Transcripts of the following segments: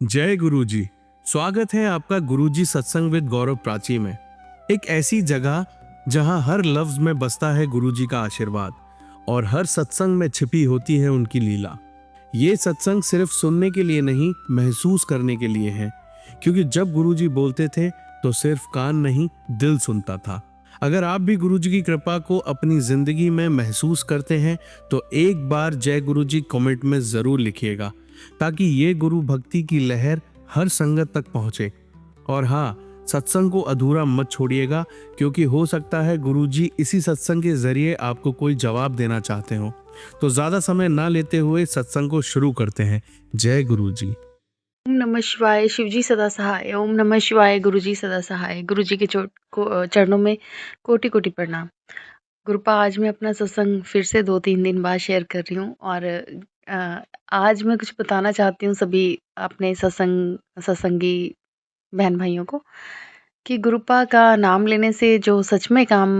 जय गुरुजी। स्वागत है आपका गुरुजी सत्संग विद गौरव प्राची में। एक ऐसी जगह जहां हर लफ्ज में बसता है गुरुजी का आशीर्वाद और हर सत्संग में छिपी होती है उनकी लीला। ये सत्संग सिर्फ सुनने के लिए नहीं, महसूस करने के लिए है, क्योंकि जब गुरुजी बोलते थे तो सिर्फ कान नहीं, दिल सुनता था। अगर आप भी गुरुजी की कृपा को अपनी जिंदगी में महसूस करते हैं तो एक बार जय गुरुजी कमेंट में जरूर लिखिएगा, ताकि ये गुरु भक्ति की लहर हर संगत तक पहुंचे। और हाँ, सत्संग को अधूरा मत छोड़िएगा, क्योंकि हो सकता है गुरुजी इसी सत्संग के जरिए आपको कोई जवाब देना चाहते हो। तो ज्यादा समय ना लेते हुए सत्संग को शुरू करते हैं। जय गुरुजी। ओम नमः शिवाय। शिवजी सदा सहाय। ओम नमः शिवाय। गुरुजी सदा सहाय। गुरुजी के चरणों में कोटि कोटि प्रणाम। गुरुपा, आज मैं अपना सत्संग फिर से 2-3 दिन बाद शेयर कर रही हूँ और आज मैं कुछ बताना चाहती हूँ सभी अपने सत्संगी बहन भाइयों को कि गुरुपा का नाम लेने से जो सच में काम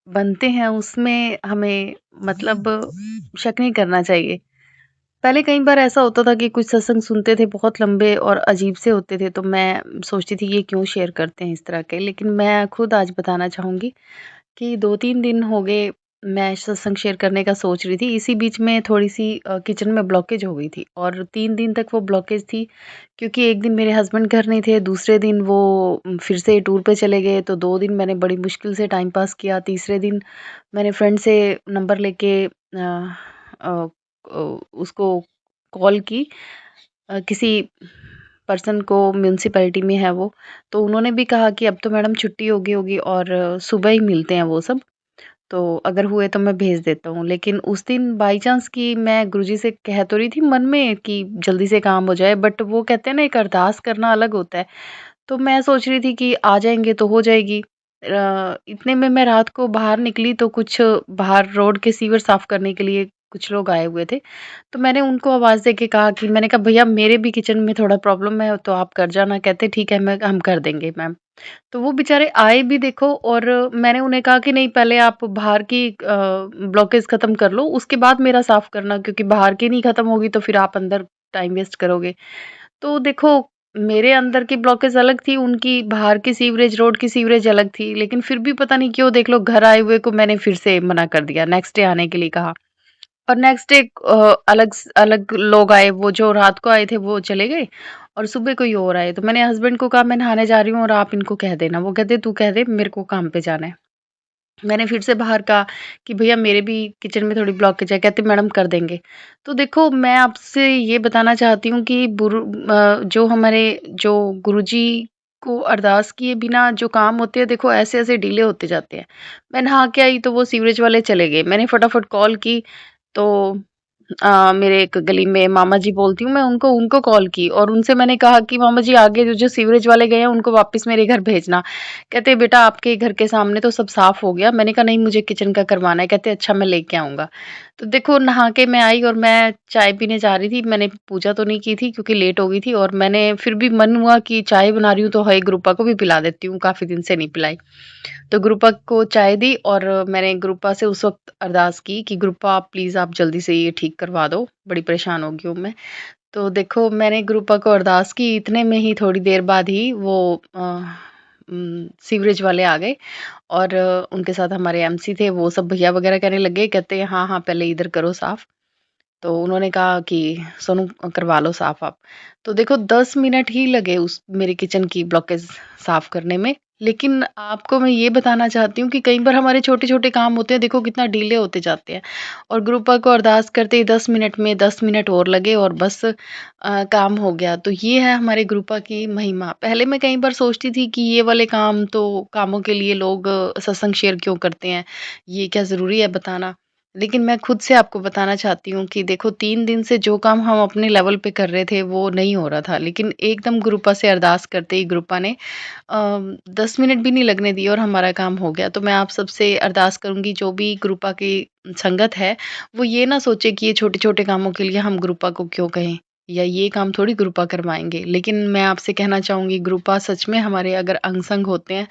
बनते हैं उसमें हमें मतलब शक नहीं करना चाहिए। पहले कई बार ऐसा होता था कि कुछ सत्संग सुनते थे, बहुत लंबे और अजीब से होते थे, तो मैं सोचती थी ये क्यों शेयर करते हैं इस तरह के। लेकिन मैं खुद आज बताना चाहूँगी कि 2-3 दिन हो गए मैं सत्संग शेयर करने का सोच रही थी। इसी बीच में थोड़ी-सी किचन में ब्लॉकेज हो गई थी और 3 दिन तक वो ब्लॉकेज थी, क्योंकि एक दिन मेरे हस्बैंड घर नहीं थे, दूसरे दिन वो फिर से टूर पे चले गए, तो 2 दिन मैंने बड़ी मुश्किल से टाइम पास किया। तीसरे दिन मैंने फ्रेंड से नंबर लेके अ, उसको कॉल की, किसी पर्सन को, म्युनिसिपैलिटी में है वो, तो उन्होंने भी कहा कि अब तो मैडम छुट्टी हो गई होगी और सुबह ही मिलते हैं वो सब, तो अगर हुए तो मैं भेज देता हूँ। लेकिन उस दिन बाई चांस कि मैं गुरुजी से कह तो रही थी मन में कि जल्दी से काम हो जाए, बट वो कहते हैं ना, एक अरदास करना अलग होता है। तो मैं सोच रही थी कि आ जाएँगे तो हो जाएगी। इतने में मैं रात को बाहर निकली तो कुछ बाहर रोड के सीवर साफ करने के लिए कुछ लोग आए हुए थे। तो मैंने उनको आवाज़ दे के कहा कि मैंने कहा भैया मेरे भी किचन में थोड़ा प्रॉब्लम है तो आप कर जाना। कहते ठीक है, मैं हम कर देंगे मैम। तो वो बेचारे आए भी देखो, और मैंने उन्हें कहा कि नहीं, पहले आप बाहर की ब्लॉकेज खत्म कर लो, उसके बाद मेरा साफ करना, क्योंकि बाहर की नहीं खत्म होगी तो फिर आप अंदर टाइम वेस्ट करोगे। तो देखो, मेरे अंदर की ब्लॉकेज अलग थी, उनकी बाहर की सीवरेज, रोड की सीवरेज अलग थी, लेकिन फिर भी पता नहीं क्यों देख लो, घर आए हुए को मैंने फिर से मना कर दिया, नेक्स्ट डे आने के लिए कहा। और नेक्स्ट डे अलग लोग आए, वो जो रात को आए थे वो चले गए और सुबह कोई और आए। तो मैंने हस्बैंड को कहा मैं नहाने जा रही हूँ और आप इनको कह देना। वो कहते तू कह दे, मेरे को काम पे जाना है। मैंने फिर से बाहर कहा कि भैया मेरे भी किचन में थोड़ी ब्लॉकेज है। कहते मैडम कर देंगे। तो देखो, मैं आपसे ये बताना चाहती हूँ कि जो हमारे जो गुरुजी को अरदास किए बिना जो काम होते हैं, देखो ऐसे ऐसे डिले होते जाते हैं। मैं नहा के आई तो वो सीवरेज वाले चले गए। मैंने फटाफट कॉल की, तो मेरे एक गली में मामा जी बोलती हूँ मैं, उनको उनको कॉल की और उनसे मैंने कहा कि मामा जी आगे जो जो सीवरेज वाले गए हैं उनको वापस मेरे घर भेजना। कहते बेटा आपके घर के सामने तो सब साफ हो गया। मैंने कहा नहीं, मुझे किचन का करवाना है। कहते अच्छा मैं लेके आऊंगा। तो देखो, नहा के मैं आई और मैं चाय पीने जा रही थी। मैंने पूजा तो नहीं की थी क्योंकि लेट हो गई थी, और मैंने फिर भी मन हुआ कि चाय बना रही हूँ तो हाई ग्रुपा को भी पिला देती हूँ, काफी दिन से नहीं पिलाई। तो गुरुपा को चाय दी और मैंने गुरुपा से उस वक़्त अरदास की कि गुरुपा प्लीज़ आप जल्दी से ये ठीक करवा दो, बड़ी परेशान हो गई हूँ मैं। तो देखो, मैंने गुरुपा को अरदास की, इतने में ही थोड़ी देर बाद ही वो सीवरेज वाले आ गए और उनके साथ हमारे एमसी थे, वो सब भैया वगैरह कहने लगे, कहते हैं हाँ, हाँ पहले इधर करो साफ। तो उन्होंने कहा कि सोनू करवा लो साफ आप। तो देखो 10 मिनट ही लगे उस मेरे किचन की ब्लॉकेज साफ करने में। लेकिन आपको मैं ये बताना चाहती हूँ कि कई बार हमारे छोटे-छोटे काम होते हैं, देखो कितना डिले होते जाते हैं। और गुरुपा को अरदास करते ही 10 मिनट में 10 मिनट और लगे और बस काम हो गया। तो ये है हमारे गुरुपा की महिमा। पहले मैं कई बार सोचती थी कि ये वाले काम तो कामों के लिए लोग सत्संग शेयर क्यों करते हैं? ये क्या ज़रूरी है बताना? लेकिन मैं खुद से आपको बताना चाहती हूँ कि देखो 3 दिन से जो काम हम अपने लेवल पे कर रहे थे वो नहीं हो रहा था। लेकिन एकदम गुरुपा से अरदास करते ही गुरुपा ने 10 मिनट भी नहीं लगने दिए और हमारा काम हो गया। तो मैं आप सबसे अरदास करूँगी, जो भी गुरुपा की संगत है, वो ये ना सोचे कि ये छोटे-छोटे कामों के लिए हम गुरुपा को क्यों कहें, या ये काम थोड़ी गुरुपा करवाएँगे। लेकिन मैं आपसे कहना चाहूँगी, गुरुपा सच में हमारे अगर अंग-संग होते हैं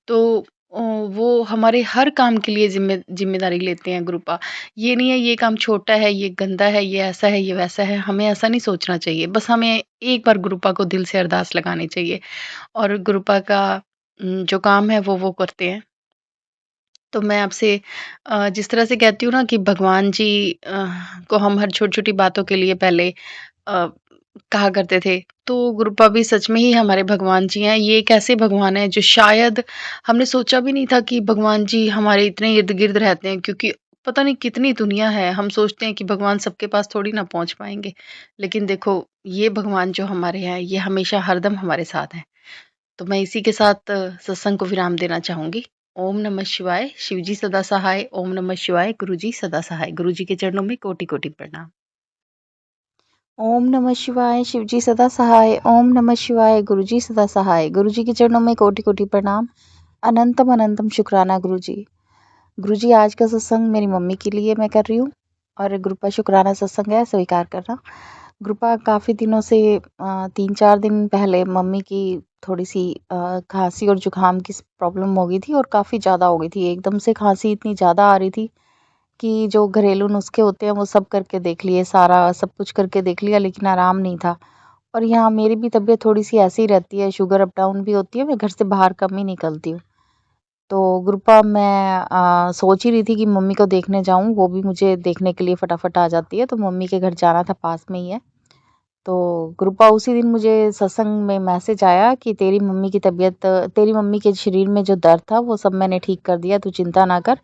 तो वो हमारे हर काम के लिए ज़िम्मेदारी लेते हैं गुरुपा। ये नहीं है ये काम छोटा है, ये गंदा है, ये ऐसा है, ये वैसा है, हमें ऐसा नहीं सोचना चाहिए। बस हमें एक बार गुरुपा को दिल से अरदास लगानी चाहिए और गुरुपा का जो काम है वो करते हैं। तो मैं आपसे जिस तरह से कहती हूँ ना कि भगवान जी को हम हर छोटी-छोटी बातों के लिए पहले कहा करते थे, तो गुरुपा भी सच में ही हमारे भगवान जी हैं। ये एक ऐसे भगवान हैं जो शायद हमने सोचा भी नहीं था कि भगवान जी हमारे इतने इर्द-गिर्द रहते हैं, क्योंकि पता नहीं कितनी दुनिया है। हम सोचते हैं कि भगवान सबके पास थोड़ी ना पहुँच पाएँगे। लेकिन देखो, ये भगवान जो हमारे हैं, ये हमेशा हरदम हमारे साथ हैं। तो मैं इसी के साथ सत्संग को विराम देना चाहूँगी। ओम नमः शिवाय, शिव जी सदा सहाय, ओम नमः शिवाय, गुरु जी सदा सहाय। गुरु जी के चरणों में कोटि-कोटि प्रणाम। ओम नमः शिवाय शिवजी सदा सहाय। ओम नमः शिवाय गुरुजी सदा सहाय। गुरुजी के चरणों में कोटि कोटि प्रणाम। अनंतम अनंतम शुक्राना गुरुजी। गुरुजी आज का सत्संग मेरी मम्मी के लिए मैं कर रही हूँ और ग्रुपा शुक्राना सत्संग है, स्वीकार करना। ग्रुपा काफ़ी दिनों से 3-4 दिन पहले मम्मी की थोड़ी सी खांसी और जुकाम की प्रॉब्लम हो गई थी और काफ़ी ज़्यादा हो गई थी। एकदम से खांसी इतनी ज़्यादा आ रही थी कि जो घरेलू नुस्खे होते हैं वो सब करके देख लिए, सारा सब कुछ करके देख लिया, लेकिन आराम नहीं था। और यहाँ मेरी भी तबीयत थोड़ी-सी ऐसे ही रहती है, शुगर अप डाउन भी होती है, मैं घर से बाहर कम ही निकलती हूँ। तो ग्रुपा मैं सोच ही रही थी कि मम्मी को देखने जाऊँ, वो भी मुझे देखने के लिए फटाफट आ जाती है, तो मम्मी के घर जाना था, पास में ही है। तो ग्रुपा उसी दिन मुझे सत्संग में मैसेज आया कि तेरी मम्मी के शरीर में जो दर्द था वो सब मैंने ठीक कर दिया, तू चिंता ना कर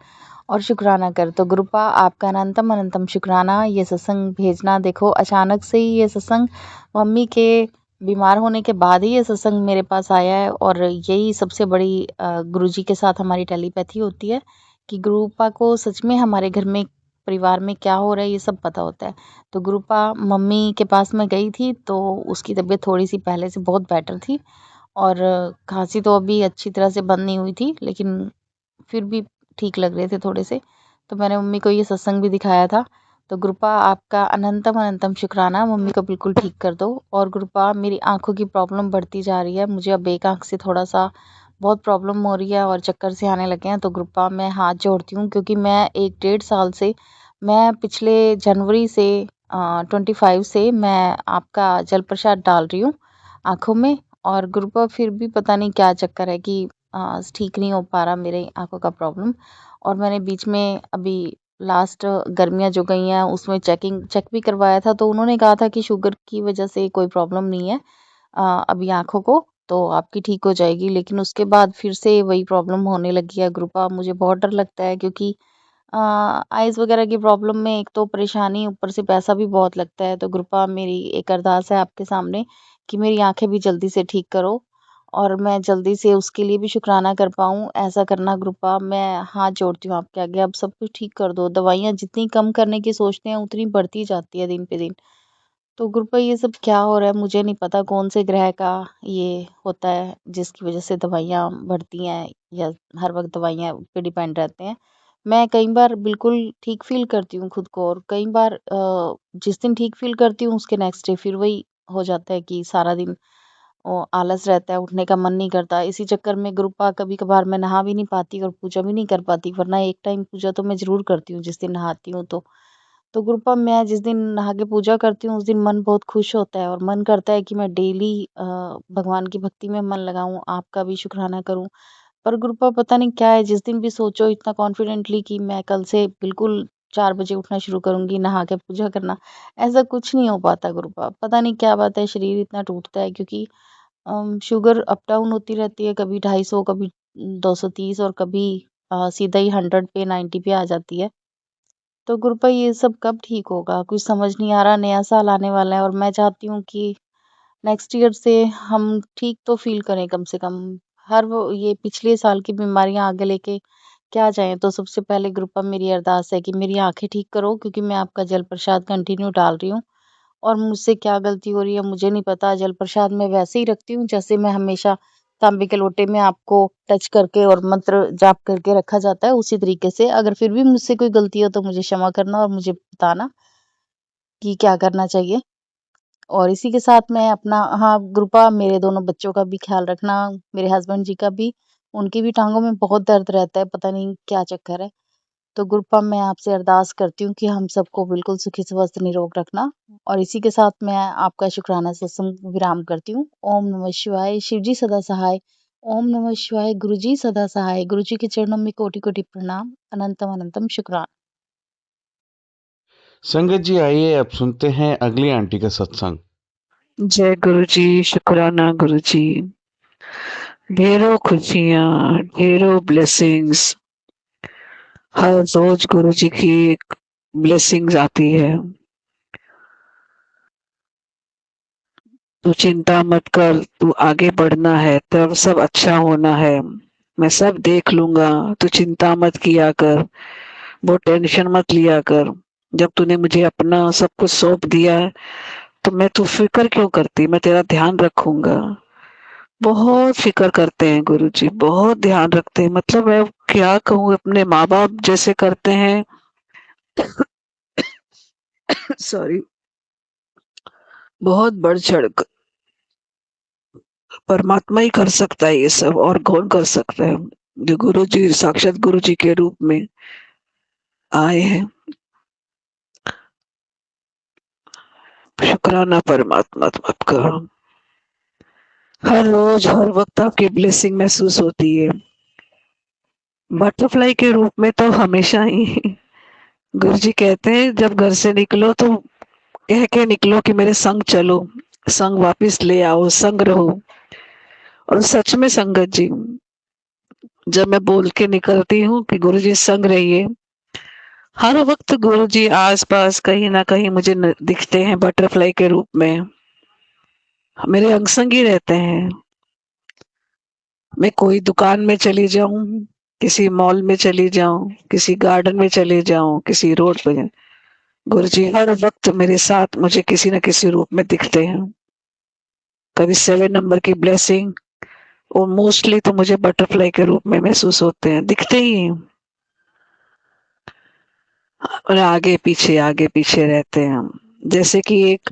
और शुक्राना कर। तो ग्रुपा आपका अनंतम अनंतम शुक्राना। ये सत्संग भेजना, देखो अचानक से ही ये सत्संग मम्मी के बीमार होने के बाद ही ये सत्संग मेरे पास आया है और यही सबसे बड़ी गुरुजी के साथ हमारी टेलीपैथी होती है कि गुरुपा को सच में हमारे घर में परिवार में क्या हो रहा है ये सब पता होता है। तो गुरुपा मम्मी के पास मैं गई थी तो उसकी तबीयत थोड़ी सी पहले से बहुत बेटर थी और खांसी तो अभी अच्छी तरह से बंद नहीं हुई थी, लेकिन फिर भी ठीक लग रहे थे थोड़े से। तो मैंने मम्मी को ये सत्संग भी दिखाया था। तो गुरुपा आपका अनंतम अनंतम शुक्राना, मम्मी को बिल्कुल ठीक कर दो। और गुरुपा मेरी आँखों की प्रॉब्लम बढ़ती जा रही है, मुझे अब एक आँख से थोड़ा-सा बहुत प्रॉब्लम हो रही है और चक्कर से आने लगे हैं। तो गुरुपा मैं हाथ जोड़ती हूँ क्योंकि मैं 1 डेढ़ साल से, मैं पिछले जनवरी से 25 से मैं आपका जल प्रसाद डाल रही हूँ आँखों में। और गुरुपा फिर भी पता नहीं क्या चक्कर है कि ठीक नहीं हो पा रहा मेरे आँखों का प्रॉब्लम। और मैंने बीच में अभी लास्ट गर्मियाँ जो गई हैं उसमें चेक भी करवाया था, तो उन्होंने कहा था कि शुगर की वजह से कोई प्रॉब्लम नहीं है अभी आँखों को, तो आपकी ठीक हो जाएगी। लेकिन उसके बाद फिर से वही प्रॉब्लम होने लगी है गुरुपा। मुझे बहुत डर लगता है क्योंकि आइज़ वगैरह की प्रॉब्लम में एक तो परेशानी, ऊपर से पैसा भी बहुत लगता है। तो कृपा मेरी एक अरदास है आपके सामने कि मेरी आँखें भी जल्दी से ठीक करो और मैं जल्दी से उसके लिए भी शुक्राना कर पाऊँ, ऐसा करना कृपा। मैं हाथ जोड़ती हूँ आपके आगे, अब सब कुछ ठीक कर दो। दवाइयाँ जितनी कम करने की सोचते हैं उतनी बढ़ती जाती है दिन पे दिन। तो गुरुपा ये सब क्या हो रहा है मुझे नहीं पता, कौन से ग्रह का ये होता है जिसकी वजह से दवाइयाँ बढ़ती हैं या हर वक्त दवाइयाँ पे डिपेंड रहते हैं। मैं कई बार बिल्कुल ठीक फील करती हूँ खुद को और कई बार जिस दिन ठीक फील करती हूँ उसके नेक्स्ट डे फिर वही हो जाता है कि सारा दिन आलस रहता है, उठने का मन नहीं करता। इसी चक्कर में गुरुपा कभी कभार मैं नहा भी नहीं पाती और पूजा भी नहीं कर पाती, वरना एक टाइम पूजा तो मैं जरूर करती हूँ जिस दिन नहाती हूँ तो। तो गुरुपा मैं जिस दिन नहा के पूजा करती हूँ उस दिन मन बहुत खुश होता है और मन करता है कि मैं डेली भगवान की भक्ति में मन लगाऊं, आपका भी शुक्राना करूं। पर गुरुपा पता नहीं क्या है, जिस दिन भी सोचो इतना कॉन्फिडेंटली कि मैं कल से बिल्कुल 4 बजे उठना शुरू करूंगी, नहा के पूजा करना, ऐसा कुछ नहीं हो पाता गुरुपा। पता नहीं क्या बात है, शरीर इतना टूटता है क्योंकि शुगर अप डाउन होती रहती है, कभी 250, कभी 230 और कभी सीधा ही 100 पे 90 पे आ जाती है। तो गुरुपा ये सब कब ठीक होगा? कुछ समझ नहीं आ रहा, नया साल आने वाला है और मैं चाहती हूँ कि नेक्स्ट ईयर से हम ठीक तो फ़ील करें कम से कम। हर वो ये पिछले साल की बीमारियाँ आगे लेके क्या जाएँ? तो सबसे पहले गुरुपा मेरी अरदास है कि मेरी आँखें ठीक करो क्योंकि मैं आपका जल प्रसाद कंटिन्यू डाल रही हूँ और मुझसे क्या गलती हो रही है मुझे नहीं पता। जल प्रसाद मैं वैसे ही रखती हूँ जैसे मैं हमेशा तांबे के लोटे में आपको टच करके और मंत्र जाप करके रखा जाता है, उसी तरीके से। अगर फिर भी मुझसे कोई गलती हो तो मुझे क्षमा करना और मुझे बताना कि क्या करना चाहिए। और इसी के साथ मैं अपना, हाँ, कृपा मेरे दोनों बच्चों का भी ख़्याल रखना, मेरे हस्बैंड जी का भी। उनकी भी टांगों में बहुत दर्द रहता है, पता नहीं क्या चक्कर है। तो गुरुपा मैं आपसे अरदास करती हूँ कि हम सबको बिल्कुल सुखी स्वस्थ निरोग रखना। और इसी के साथ मैं आपका शुक्राना सत्संग विराम करती हूँ। ओम नमः शिवाय, शिव जी सदा सहाय। ओम नमः शिवाय, गुरु जी सदा सहाय। गुरु जी के चरणों में कोटि कोटि प्रणाम, अनंतम अनंतम शुक्राना। संगत जी, आइए अब सुनते हैं अगली आंटी का सत्संग। जय गुरु जी, शुक्राना गुरु जी। ढेरों खुशियाँ, ढेरों ब्लेसिंग्स, हर रोज गुरु जी की एक ब्लेसिंग्स आती है। तू चिंता मत कर, तू आगे बढ़ना है, तब सब अच्छा होना है, मैं सब देख लूंगा, तू चिंता मत किया कर, वो टेंशन मत लिया कर। जब तूने मुझे अपना सब कुछ सौंप दिया है तो मैं तू फिक्र क्यों करती, मैं तेरा ध्यान रखूंगा। बहुत फिक्र करते हैं गुरुजी, बहुत ध्यान रखते हैं, मतलब मैं क्या कहूँ, अपने माँ बाप जैसे करते हैं। सॉरी, बहुत बढ़ चढ़ कर। परमात्मा ही कर सकता है ये सब, और कौन कर सकता है। जो गुरु जी साक्षात गुरु जी के रूप में आए हैं। शुक्राना परमात्मा आपका। हर रोज हर वक्त आपकी ब्लेसिंग महसूस होती है, बटरफ्लाई के रूप में तो हमेशा ही। गुरु जी कहते हैं जब घर से निकलो तो कह के निकलो कि मेरे संग चलो, संग वापस ले आओ, संग रहो। और सच में संगत जी, जब मैं बोल के निकलती हूँ कि गुरु जी संग रहिए, हर वक्त गुरु जी आस पास कहीं ना कहीं मुझे दिखते हैं बटरफ्लाई के रूप में, मेरे अंग संग ही रहते हैं। मैं कोई दुकान में चली जाऊं, किसी मॉल में चली जाऊं, किसी गार्डन में चली जाऊं, किसी रोड पे, गुरु जी हर वक्त मेरे साथ मुझे किसी न किसी रूप में दिखते हैं। कभी 7 नंबर की ब्लेसिंग, और मोस्टली तो मुझे बटरफ्लाई के रूप में महसूस होते हैं, दिखते ही हैं। और आगे पीछे रहते हैं हम, जैसे कि एक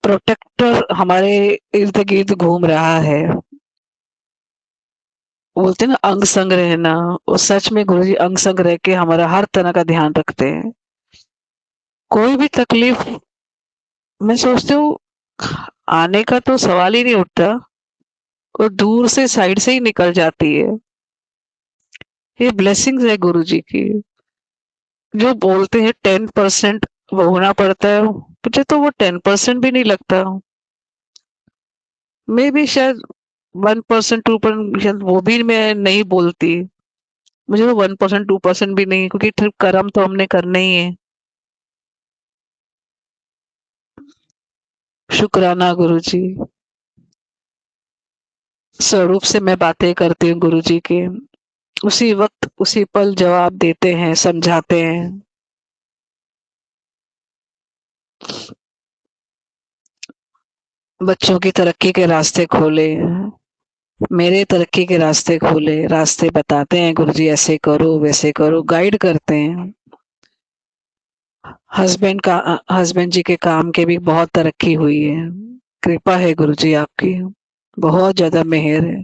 प्रोटेक्टर हमारे इर्द गिर्द घूम रहा है। बोलते हैं ना अंग संग रहना, और सच में गुरुजी अंग संग रह के हमारा हर तरह का ध्यान रखते हैं। कोई भी तकलीफ, मैं सोचती हूँ आने का तो सवाल ही नहीं उठता, और दूर से साइड से ही निकल जाती है। ये ब्लेसिंग्स है गुरुजी की। जो बोलते हैं 10% वो होना पड़ता है, मुझे तो वो 10% भी नहीं लगता। मे भी शायद 1% 2% शायद वो भी मैं नहीं बोलती। मुझे तो 1% 2% भी नहीं, क्योंकि फिर कर्म तो हमने करने ही है। शुक्राना गुरुजी। स्वरूप से मैं बातें करती हूँ गुरुजी के, उसी वक्त उसी पल जवाब देते हैं, समझाते हैं। बच्चों की तरक्की के रास्ते खोले, मेरे तरक्की के रास्ते खोले, रास्ते बताते हैं गुरुजी, ऐसे करो वैसे करो, गाइड करते हैं। हस्बैंड जी के काम के भी बहुत तरक्की हुई है, कृपा है गुरुजी आपकी, बहुत ज्यादा मेहर है।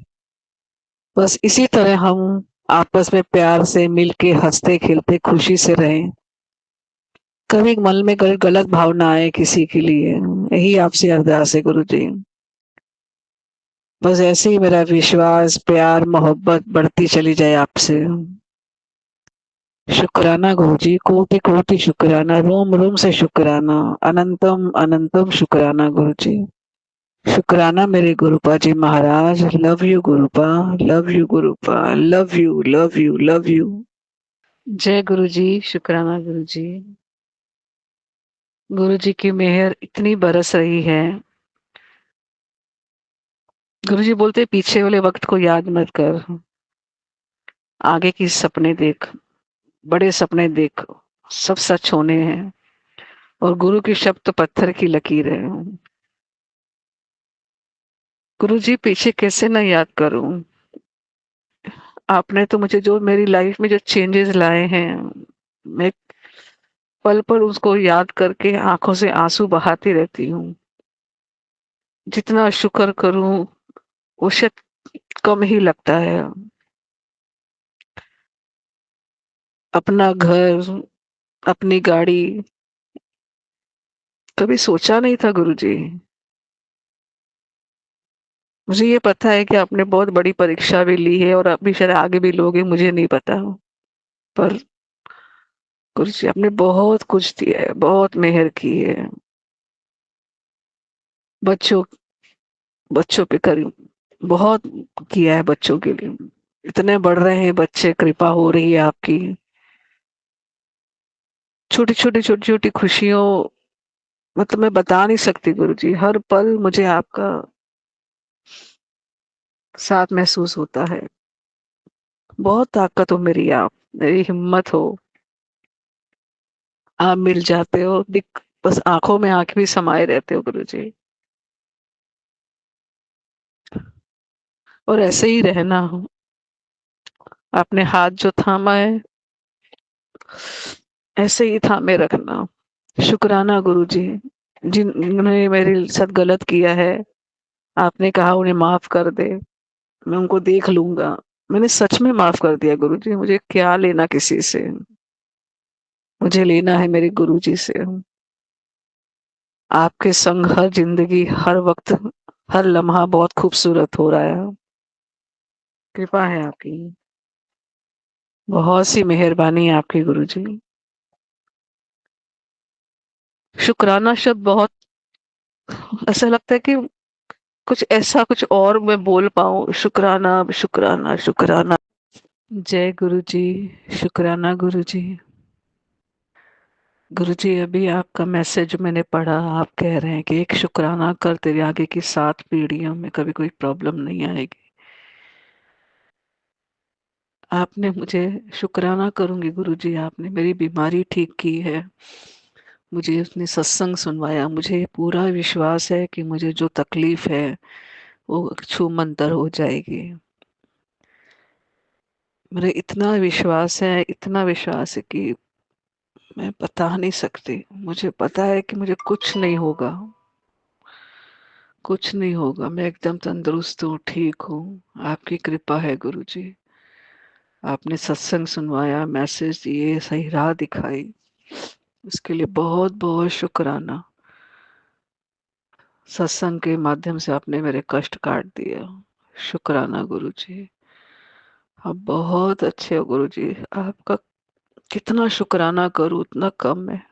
बस इसी तरह हम आपस में प्यार से मिलके हंसते खेलते खुशी से रहें, कभी मन में गलत भावना आए किसी के लिए, यही आपसे अरदास है गुरुजी। बस ऐसे ही मेरा विश्वास प्यार मोहब्बत बढ़ती चली जाए आपसे। शुक्राना गुरुजी, कोटि कोटि शुक्राना, रोम रोम से शुक्राना, अनंतम अनंतम शुक्राना गुरुजी। शुक्राना मेरे Gurupa ji Maharaj, love you Gurupa, love you Gurupa, love you love you love you. जय गुरुजी, शुक्राना गुरुजी। गुरुजी की मेहर इतनी बरस रही है। गुरुजी बोलते पीछे वाले वक्त को याद मत कर, आगे की सपने देख, बड़े सपने देख, सब सच होने हैं। और गुरु की शब्द तो पत्थर की लकीर है। गुरुजी पीछे कैसे ना याद करूं, आपने तो मुझे जो मेरी लाइफ में जो चेंजेस लाए हैं, मैं पल पल उसको याद करके आंखों से आंसू बहाती रहती हूँ। जितना शुक्र करूं वो शायद कम ही लगता है। अपना घर, अपनी गाड़ी कभी सोचा नहीं था गुरुजी। मुझे ये पता है कि आपने बहुत बड़ी परीक्षा भी ली है और अभी शायद आगे भी लोगे, मुझे नहीं पता। पर गुरुजी आपने बहुत कुछ दिया है, बहुत मेहर की है। बच्चों बच्चों पे कर बहुत किया है बच्चों के लिए। इतने बढ़ रहे हैं बच्चे, कृपा हो रही है आपकी। छोटी छोटी खुशियों, मतलब मैं बता नहीं सकती गुरुजी, हर पल मुझे आपका साथ महसूस होता है। बहुत ताकत हो मेरी आप, मेरी हिम्मत हो। आप मिल जाते हो, दिख बस आंखों में आंख भी समाये रहते हो गुरुजी। और ऐसे ही रहना हो। आपने हाथ जो थामा है ऐसे ही थामे रखना। शुक्राना गुरुजी, जिन्होंने मेरे साथ गलत किया है, आपने कहा उन्हें माफ कर दे, मैं उनको देख लूंगा। मैंने सच में माफ कर दिया गुरुजी, मुझे क्या लेना किसी से, मुझे लेना है मेरे गुरुजी से। आपके संग हर जिंदगी, हर वक्त, हर लम्हा बहुत खूबसूरत हो रहा है। कृपा है आपकी, बहुत सी मेहरबानी है आपकी गुरुजी। शुक्राना शब्द बहुत, ऐसा लगता है कि कुछ ऐसा, कुछ और मैं बोल पाऊं। शुक्राना, शुक्राना, शुक्राना। जय गुरुजी। शुक्राना गुरुजी। गुरुजी अभी आपका मैसेज मैंने पढ़ा, आप कह रहे हैं कि एक शुक्राना कर, तेरे आगे की 7 पीढ़ियों में कभी कोई प्रॉब्लम नहीं आएगी। आपने मुझे, शुक्राना करूंगी गुरुजी, आपने मेरी बीमारी ठीक की है। मुझे उसने सत्संग सुनवाया, मुझे पूरा विश्वास है कि मुझे जो तकलीफ है वो छूमंतर हो जाएगी। मेरे इतना विश्वास है, इतना विश्वास है कि मैं बता नहीं सकती। मुझे पता है कि मुझे कुछ नहीं होगा, कुछ नहीं होगा। मैं एकदम तंदुरुस्त हूँ, ठीक हूँ। आपकी कृपा है गुरुजी। आपने सत्संग सुनवाया, मैसेज दिए, सही राह दिखाई, उसके लिए बहुत बहुत शुक्राना। सत्संग के माध्यम से आपने मेरे कष्ट काट दिया। शुक्राना गुरुजी। आप बहुत अच्छे हो गुरुजी। आपका कितना शुक्राना करूं उतना कम है।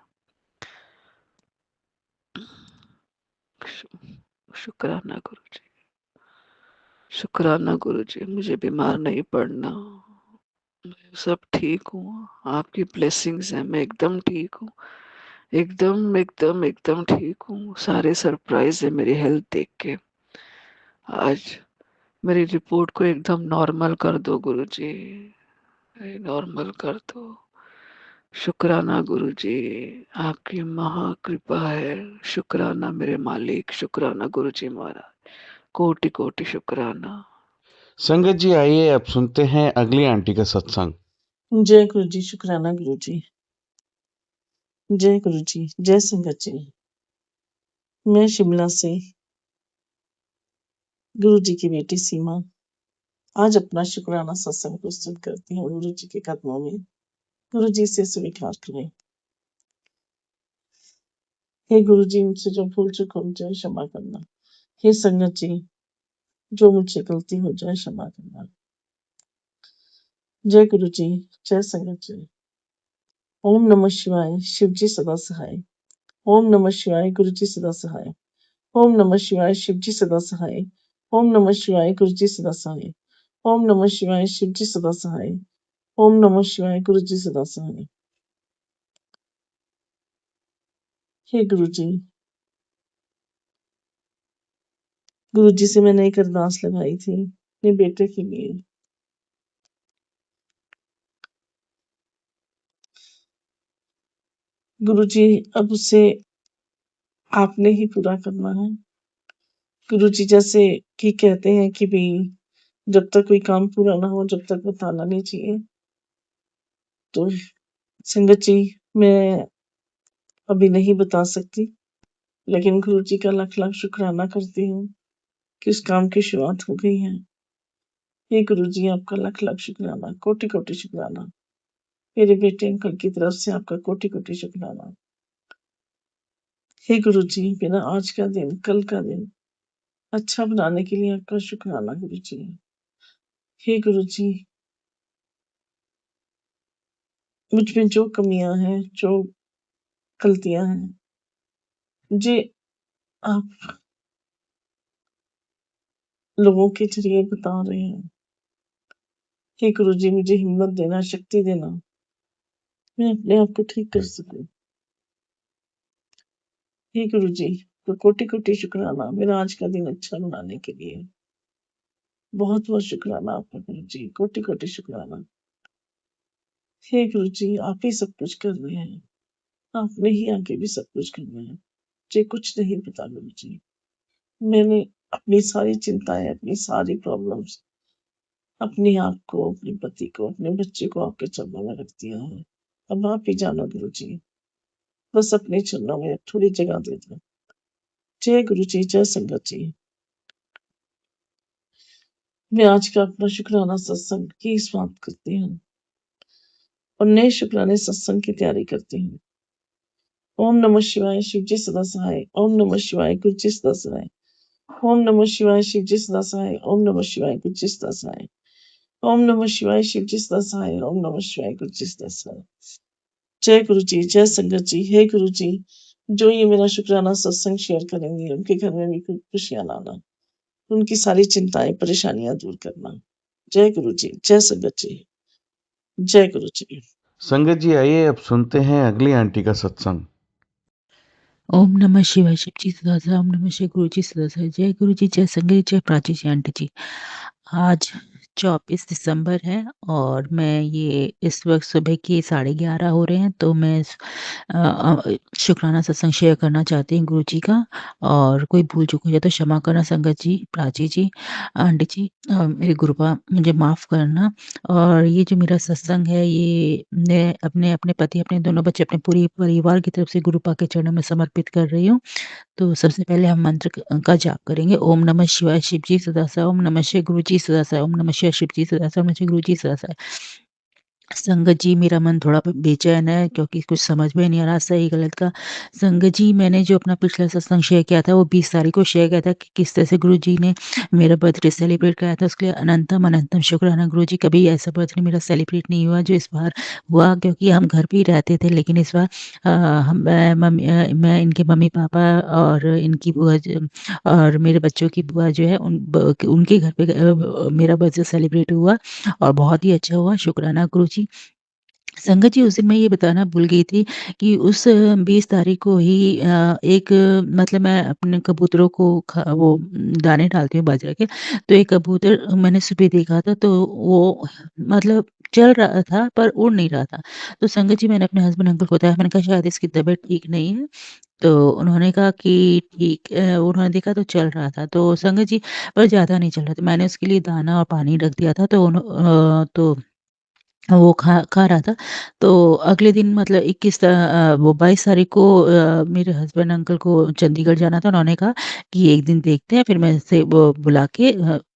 शु- शुक्राना गुरुजी। शुक्राना गुरुजी, मुझे बीमार नहीं पड़ना। मैं सब ठीक हूँ, आपकी ब्लेसिंग्स हैं, मैं एकदम ठीक हूँ। एकदम एकदम एकदम ठीक हूँ। सारे सरप्राइज है मेरी हेल्थ देख के। आज मेरी रिपोर्ट को एकदम नॉर्मल कर दो गुरुजी, नॉर्मल कर दो। शुक्राना गुरुजी, आपकी महाकृपा है। शुक्राना मेरे मालिक, शुक्राना गुरुजी महाराज, कोटि कोटि शुक्राना। संगत जी, आइए अब सुनते हैं अगली आंटी का सत्संग। जय गुरु जी। शुक्राना गुरु जी। जय गुरु जी। जय संगत जी। मैं शिमला से गुरु जी की बेटी सीमा आज अपना शुक्राना सत्संग प्रस्तुत करती हूँ गुरु जी के कदमों में। गुरु जी से स्वीकार करें। हे गुरु जी, मुझसे जो भूल चूक हो जाए क्षमा करना। हे संगत जी, जो मुझसे गलती हो जाए क्षमा करना। जय गुरु जी। जय संगत जी। ओम नमः शिवाय। शिव जी सदा सहाय। ओम नमः शिवाय। गुरु जी सदा सहाय। ओम नमः शिवाय। शिव जी सदा सहाय। ओम नमः शिवाय। गुरु जी सदा सहाय। ओम नमः शिवाय। शिव जी सदा सहाय। ओम नमः शिवाय। गुरु जी सदा सहाय। हे गुरु जी, गुरु जी से मैंने एक अरदास लगाई थी अपने बेटे के लिए। गुरु जी, अब उसे आपने ही पूरा करना है। गुरु जी जैसे कि कहते हैं कि भाई जब तक कोई काम पूरा ना हो जब तक बताना नहीं चाहिए। तो संगत जी, मैं अभी नहीं बता सकती, लेकिन गुरु जी का लाख लाख शुक्राना करती हूँ कि उस काम की शुरुआत हो गई है। हे गुरु जी, आपका लाख लाख शुक्राना, कोटि कोटि शुक्राना। मेरे बेटे अंकल की तरफ से आपका कोटि कोटि शुक्राना। हे गुरु जी, मेरा आज का दिन, कल का दिन अच्छा बनाने के लिए आपका शुक्राना गुरु जी। हे गुरु जी, मुझ में जो कमियां हैं, जो गलतियां हैं, मुझे आप लोगों के जरिए बता रहे हैं। हे गुरु जी, मुझे हिम्मत देना, शक्ति देना, मैं अपने आप को ठीक कर सकूं। हे गुरु जी, तो कोटि कोटि शुक्राना मेरा आज का दिन अच्छा बनाने के लिए। बहुत बहुत शुक्राना आपका गुरु जी, कोटि कोटि शुक्राना। हे गुरु जी, आप ही सब कुछ कर रहे हैं, आपने ही आगे भी सब कुछ करना है, मुझे कुछ नहीं पता गुरु जी। मैंने अपनी सारी चिंताएं, अपनी सारी प्रॉब्लम्स, अपने आप को, अपने पति को, अपने बच्चे को आपके चरणों में रख दिया है। अब आप ही जानो गुरु जी, बस अपने चरणों में थोड़ी जगह दे दो। जय गुरु जी, जय संगत जी। मैं आज का अपना शुक्राना सत्संग की समाप्त करती हूँ और नए शुक्राने सत्संग की तैयारी करती हूँ। ओम नमः शिवाय, शिव जी सदा सहाय। ओम नमः शिवाय, गुरु जी सदा सहाय। ओम नमः शिवाय, शिव जी सदा सहाय। ओम नमः शिवाय, गुरु जी सदा सहाय। ओम नमः शिवाय, शिव जी सदा सहाय। ओम नमः शिवाय, गुरु जी सदा सहाय। जय गुरु जी, जय संगत जी। हे गुरु जी, जो ये मेरा शुक्राना सत्संग शेयर करेंगे, उनके घर में भी खुशियां लाना, उनकी सारी चिंताएं, परेशानियां दूर करना। जय गुरु जी, जय संगत जी, जय गुरु जी। संगत जी, आइए अब सुनते हैं अगली आंटी का सत्संग। ओम नमः शिवाय, शिव जी सदा सहाय। ओम नमः शिवाय, गुरु जी सदा सहाय। जय गुरु जी, जय संगत जी, जय प्राची जी, आंटी जी। आज 24 दिसंबर है और मैं ये इस वक्त सुबह के 11:30 हो रहे हैं, तो मैं शुक्राना सत्संग शेयर करना चाहती हूँ गुरु जी का। और कोई भूल चूक हो जाए तो क्षमा करना संगत जी, प्राची जी, आंटी जी, मेरी गुरुपा मुझे माफ़ करना। और ये जो मेरा सत्संग है, ये मैं अपने अपने पति, अपने दोनों बच्चे, अपने पूरे परिवार की तरफ से गुरुपा के चरणों में समर्पित कर रही हूँ। तो सबसे पहले हम मंत्र का जाप करेंगे। ओम नमः शिवाय, शिव जी सदा सहाय। ओम नमः शिवाय, गुरु जी सदा सहाय। ओम नमः शिवाय, शिव जी सदा सहाय। ओम नमः शिवाय, गुरु जी सदा सहाय। संगत जी, मेरा मन थोड़ा बेचैन है क्योंकि कुछ समझ में नहीं आ रहा सही गलत का। संगत जी, मैंने जो अपना पिछला सत्संग शेयर किया था वो 20 तारीख को शेयर किया था कि किस तरह से गुरु जी ने मेरा बर्थडे सेलिब्रेट कराया था। उसके लिए अनंतम अनंतम शुक्राना गुरु जी। कभी ऐसा बर्थडे मेरा सेलिब्रेट नहीं हुआ जो इस बार हुआ, क्योंकि हम घर पे ही रहते थे। लेकिन इस बार मैं, इनके मम्मी पापा और इनकी बुआ और मेरे बच्चों की बुआ जो है उनके घर पे मेरा बर्थडे सेलिब्रेट हुआ और बहुत ही अच्छा हुआ। शुक्राना गुरु जी। संगत जी, उस दिन मैं ये बताना भूल गई थी कि उस 20 तारीख को ही एक मतलब मैं अपने कबूतरों को वो दाने डालती हूँ बाजरा के। तो एक कबूतर मैंने सुबह देखा था, तो वो मतलब चल रहा था पर उड़ नहीं रहा था। तो संगत जी, मैंने अपने हस्बैंड अंकल को बताया, मैंने कहा शायद इसकी तबीयत ठीक नहीं है। तो उन्होंने कहा कि ठीक उन्होंने देखा तो चल रहा था। तो संगत जी, पर ज़्यादा नहीं चल रहा था। मैंने उसके लिए दाना और पानी रख दिया था, तो वो खा रहा था। तो अगले दिन मतलब वो 22 तारीख को मेरे हस्बैंड अंकल को चंडीगढ़ जाना था। उन्होंने कहा कि एक दिन देखते हैं, फिर मैं इसे वो बुला के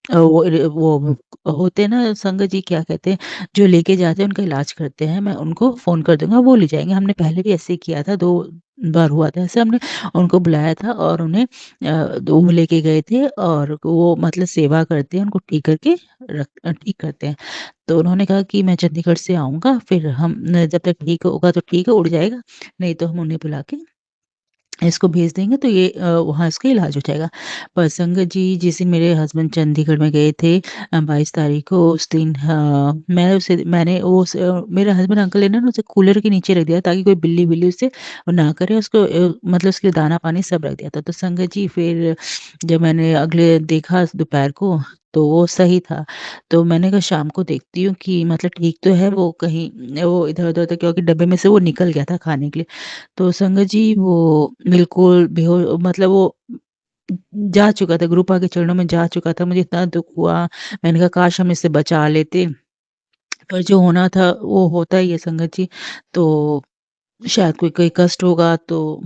वो होते हैं ना संगत जी, क्या कहते हैं, जो लेके जाते हैं उनका इलाज करते हैं, मैं उनको फ़ोन कर दूँगा, वो ले जाएँगे। हमने पहले भी ऐसे ही किया था, 2 बार हुआ था ऐसे। हमने उनको बुलाया था और उन्हें वो लेके गए थे और वो मतलब सेवा करते हैं, उनको ठीक करते हैं। तो उन्होंने कहा कि मैं चंडीगढ़ से आऊँगा, फिर हम जब तक ठीक होगा तो ठीक है, उड़ जाएगा, नहीं तो हम उन्हें बुला के इसको भेज देंगे, तो ये वहाँ इसका इलाज हो जाएगा। पर संगत जी, जिस दिन मेरे हस्बैंड चंडीगढ़ में गए थे 22 तारीख को, उस दिन मैंने मेरे हस्बैंड अंकल ने ना उसे कूलर के नीचे रख दिया ताकि कोई बिल्ली-विल्ली उसे ना करे, उसको मतलब उसके लिए दाना-पानी सब रख दिया था। तो संगत जी, फिर जब मैंने अगले देखा दोपहर को, तो वो सही था। तो मैंने कहा शाम को देखती हूँ कि मतलब ठीक तो है वो, कहीं वो इधर-उधर था, क्योंकि डब्बे में से वो निकल गया था खाने के लिए। तो संगत जी, वो बिल्कुल मतलब वो जा चुका था, गुरुपा के चरणों में जा चुका था। मुझे इतना दुःख हुआ, मैंने कहा काश हम इसे बचा लेते, पर जो होना था वो होता ही है संगत जी। तो शायद कोई कोई कष्ट होगा, तो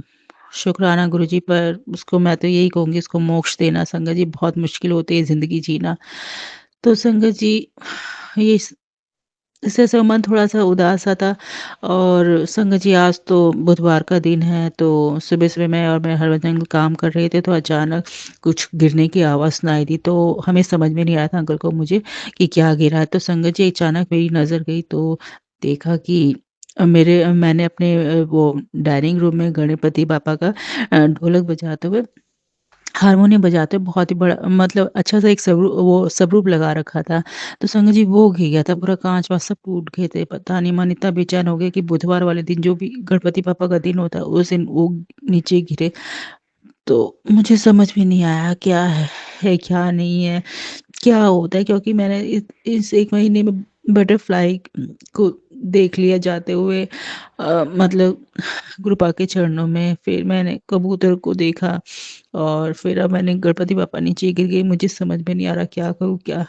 शुक्राना गुरुजी, पर उसको मैं तो यही कहूँगी, उसको मोक्ष देना संगत जी। बहुत मुश्किल होती है ज़िंदगी जीना। तो संगत जी, ये इससे से मन थोड़ा-सा उदास-सा था। और संगत जी आज तो बुधवार का दिन है, तो सुबह-सुबह मैं और मेरे हस्बैंड काम कर रहे थे, तो अचानक कुछ गिरने की आवाज़ सुनाई दी। तो हमें समझ में नहीं आया था अंकल को मुझे कि क्या गिरा है। तो संगत जी अचानक मेरी नज़र गई, तो देखा कि मैंने अपने वो डाइनिंग रूम में गणपति बापा का ढोलक बजाते हुए, हारमोनियम बजाते हुए बहुत ही बड़ा मतलब अच्छा-सा एक सबरूप लगा रखा था। तो संगत जी वो गिर गया था, पूरा काँच-वाँच सब टूट गए थे। पता नहीं मन इतना बेचैन हो गया कि बुधवार वाले दिन जो भी गणपति पापा का दिन होता है, उस दिन वो नीचे गिरे। तो मुझे समझ में नहीं आया क्या है, क्या नहीं है, क्या होता है? क्योंकि मैंने इस 1 महीने में बटरफ्लाई को देख लिया जाते हुए, मतलब गुरु पाक के चरणों में, फिर मैंने कबूतर को देखा और फिर अब मैंने गणपति बापा नीचे गिर गए, मुझे समझ में नहीं आ रहा क्या करूँ क्या?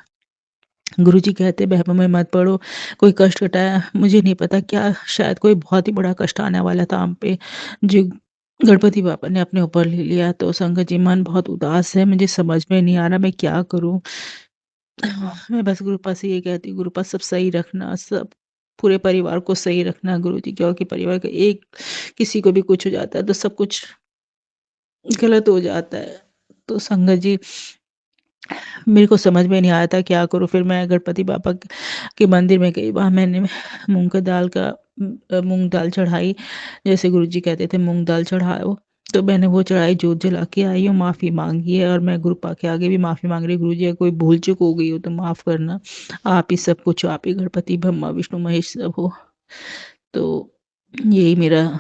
गुरुजी कहते हैं वहमों में मत पड़ो, कोई कष्ट कटाया मुझे नहीं पता क्या शायद कोई बहुत ही बड़ा कष्ट आने वाला था हम पे, जो गणपति बापा ने अपने ऊपर ले लिया। तो संगत जी मन बहुत उदास है, मुझे समझ में नहीं आ रहा मैं क्या करूँ? मैं बस गुरु पास से ये कहती हूँ, गुरु पास सब सही रखना, सब पूरे परिवार को सही रखना गुरुजी, क्योंकि परिवार का एक किसी को भी कुछ हो जाता है तो सब कुछ गलत हो जाता है। तो संगत जी मेरे को समझ में नहीं आया था क्या करूँ? फिर मैं गणपति बाबा के मंदिर में गई, वहाँ मैंने मूँग दाल चढ़ाई, जैसे गुरुजी कहते थे मूँग दाल चढ़ाओ, तो मैंने वो चढ़ाई, जोत जला के आई हूँ, माफ़ी माँगी है और मैं गुरु पाक के आगे भी माफ़ी माँग रही हूँ, गुरुजी अगर कोई भूल-चूक हो गई हो तो माफ़ करना। आप ही सब कुछ हो, आप ही गणपति, ब्रह्मा, विष्णु, महेश सब हो। तो यही मेरा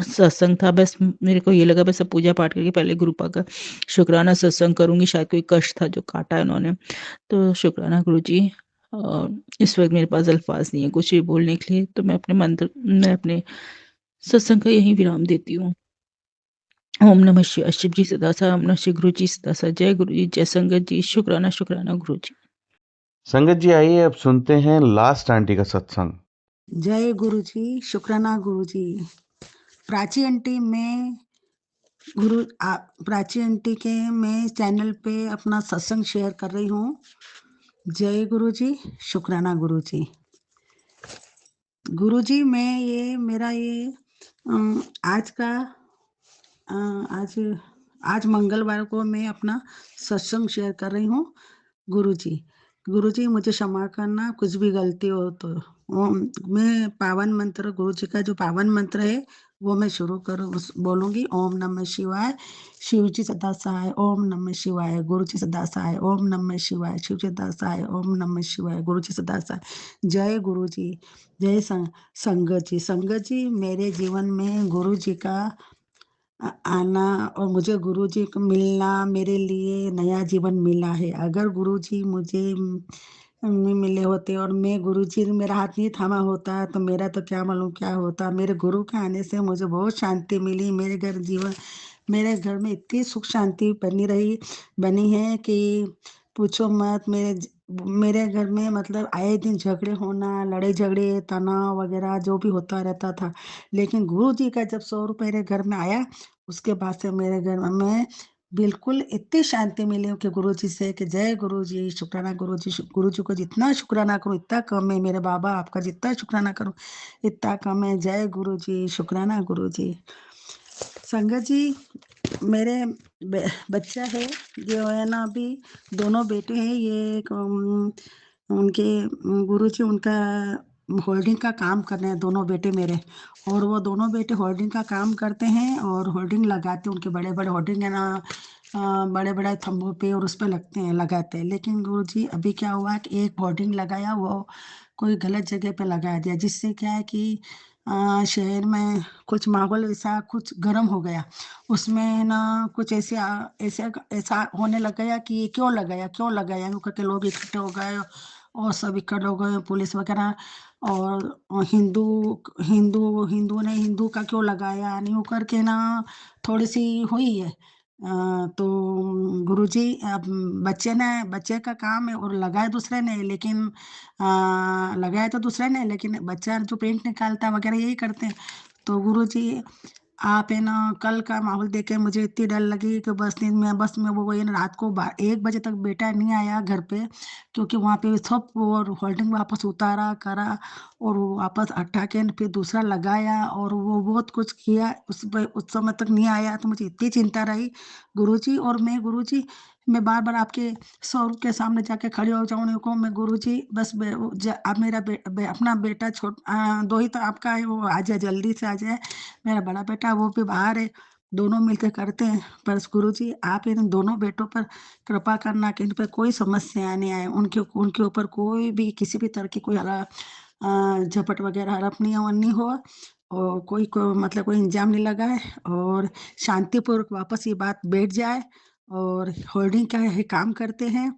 सत्संग था। बस मेरे को ये लगा बस अब पूजा पाठ करके पहले गुरु पाक का शुकराना सत्संग करूँगी, शायद कोई कष्ट था जो काटा है उन्होंने। तो शुकराना गुरुजी। इस वक़्त मेरे पास अल्फ़ाज़ नहीं है कुछ भी बोलने के लिए, तो मैं अपने सत्संग का यहीं विराम देती हूँ। ओम नमः शिवाय। शिव जी सदा सलामत, ओम नमः शिवाय। गुरु जी सदा सलामत। जय गुरु जी, जय संगत जी। शुकराना, शुकराना गुरु जी। संगत जी आइए अब सुनते हैं लास्ट आंटी का सत्संग। जय गुरु जी, शुक्राना गुरु जी। प्राची आंटी मैं प्राची आंटी के मैं चैनल पे अपना सत्संग शेयर कर रही हूँ। जय गुरु जी, शुक्राना गुरु जी। गुरु जी मैं ये मेरा ये आज का अ, आज आज मंगलवार को मैं अपना सत्संग शेयर कर रही हूँ। गुरुजी, गुरुजी मुझे क्षमा करना कुछ भी गलती हो तो। ओम मैं पावन मंत्र गुरुजी का जो पावन मंत्र है वो मैं शुरू करूँ बोलूँगी। ओम नमः शिवाय, शिव जी सदा सहाय। ओम नमः शिवाय, गुरु जी सदा सहाय। ओम नमः शिवाय, शिव जी सदा सहाय। ओम नमः शिवाय, गुरु जी सदा सहाय। जय गुरु जी, जय संगत जी। संगत जी मेरे जीवन में गुरु जी का आना और मुझे गुरुजी को मिलना मेरे लिए नया जीवन मिला है। अगर गुरुजी मुझे नहीं मिले होते और मैं गुरुजी ने मेरा हाथ नहीं थामा होता तो मेरा तो क्या मालूम क्या होता। मेरे गुरु के आने से मुझे बहुत शांति मिली। मेरे घर में इतनी सुख शांति बनी है कि पूछो मत। मेरे घर में मतलब आए दिन झगड़े होना, लड़ाई झगड़े, तनाव वगैरह जो भी होता रहता था। लेकिन गुरुजी का जब स्वरूप मेरे घर में आया, उसके बाद से मेरे घर में बिल्कुल इतनी शांति मिली कि गुरुजी से कि जय गुरुजी, शुक्राना गुरुजी। गुरुजी को जितना शुक्राना करूँ इतना कम है। मेरे बाबा आपका जितना शुक्राना करूँ इतना कम है। जय गुरुजी, शुक्राना गुरुजी। संगत जी मेरे बच्चा है जो है ना, अभी दोनों बेटे हैं। ये उनके गुरुजी उनका होल्डिंग का काम कर रहे हैं दोनों बेटे मेरे। और वो दोनों बेटे होल्डिंग का काम करते हैं और होल्डिंग लगाते हैं। उनके बड़े बड़े होल्डिंग है ना, बड़े बड़े थंबों पे और उस पे लगाते हैं। लेकिन गुरुजी अभी क्या हुआ कि एक होर्डिंग लगाया, वो कोई गलत जगह पे लगा दिया, जिससे क्या है कि शहर में कुछ माहौल ऐसा कुछ गर्म हो गया। उसमें ना कुछ ऐसा होने लग गया कि ये क्यों लगाया यूँ करके लोग इकट्ठे हो गए और सब इकट्ठे हो गए, पुलिस वगैरह। और हिंदू हिंदू ने हिंदू का क्यों लगाया यूँ करके ना थोड़ी सी हुई है। तो गुरुजी अब बच्चे का काम है और लगाया दूसरे ने, लेकिन लगाया तो दूसरे ने, लेकिन बच्चा जो पेंट निकालता वगैरह यही करते हैं। तो गुरुजी आप है ना कल का माहौल देख के मुझे इतनी डर लगी कि बस में वो है ना रात को 1 बजे तक बेटा नहीं आया घर पे, क्योंकि वहाँ पे सब वो होल्डिंग वापस उतारा करा और वो वापस हटा के फिर दूसरा लगाया और वो बहुत कुछ किया, उस समय तक नहीं आया तो मुझे इतनी चिंता रही गुरुजी। और मैं बार बार आपके स्वरूप के सामने जाके खड़ी हो जाऊँ, को मैं गुरुजी बस अब मेरा अपना बेटा दो ही तो आपका है, वो आ जाए जल्दी से आ जाए। मेरा बड़ा बेटा वो भी बाहर है, दोनों मिलकर करते हैं। पर गुरुजी आप इन दोनों बेटों पर कृपा करना कि इन पर कोई समस्या नहीं आए, उनके उनके ऊपर कोई भी किसी भी तरह की कोई झपट वगैरह हड़प नहीं हो और मतलब कोई इंजाम नहीं लगाए और शांतिपूर्वक वापस ये बात बैठ जाए और होल्डिंग का ये काम करते हैं।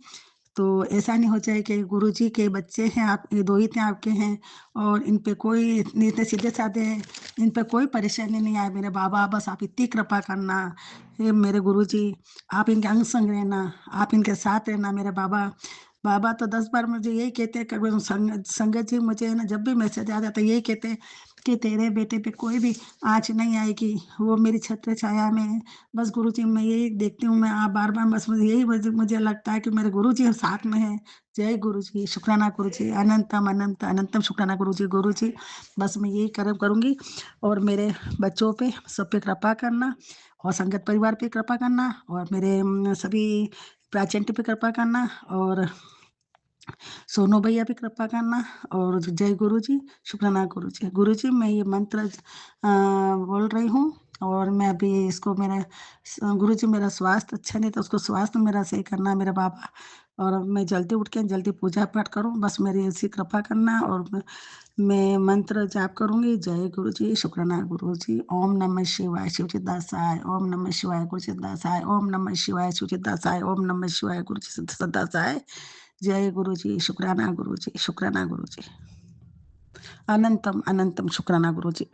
तो ऐसा नहीं हो जाए कि गुरुजी के बच्चे हैं आप, ये 2 ही तो आपके हैं और इन पे कोई इतने सीधे-साधे हैं, इन पे कोई परेशानी नहीं आए मेरे बाबा, बस आप इतनी कृपा करना। हे मेरे गुरुजी, आप इनके अंग संग रहना, आप इनके साथ रहना मेरे बाबा। बाबा तो 10 बार मुझे यही कहते हैं, कभी संगत जी मुझे है ना जब भी मैसेज आ जाता है यही कहते हैं कि तेरे बेटे पे कोई भी आँच नहीं आएगी, वो मेरी छत्र छाया में है। बस गुरुजी मैं यही देखती हूँ, मैं आप बार-बार बस मुझे लगता है कि मेरे गुरुजी साथ में हैं। जय गुरुजी, शुक्राना गुरुजी, अनंतम, अनंत, अनंतम शुक्राना गुरुजी। गुरुजी, बस मैं यही कर्म करूँगी और मेरे बच्चों पे, सब पे कृपा करना और संगत परिवार पे कृपा करना और मेरे सभी प्राचीन पे कृपा करना और सोनू भैया पे कृपा करना और जय गुरुजी, शुक्राना गुरुजी। गुरुजी मैं ये मंत्र बोल रही हूँ और मैं अभी इसको गुरुजी मेरा स्वास्थ्य अच्छा नहीं था, उसको स्वास्थ्य मेरा सही करना है मेरे बाबा और मैं जल्दी उठ के जल्दी पूजा पाठ करूँ, बस मेरी ऐसी कृपा करना और मैं मंत्र जाप करूँगी। जय गुरुजी, शुक्राना गुरुजी। ओम नमः शिवाय शिवजी दासाय, ओम नमः शिवाय गुरुजी दासाय, ओम नमः शिवाय शिवजी दासाय, ओम नमः शिवाय गुरुजी दासाय। जय गुरुजी, शुक्राना गुरुजी, शुक्राना गुरुजी। अनंतम, अनंतम शुक्राना गुरुजी।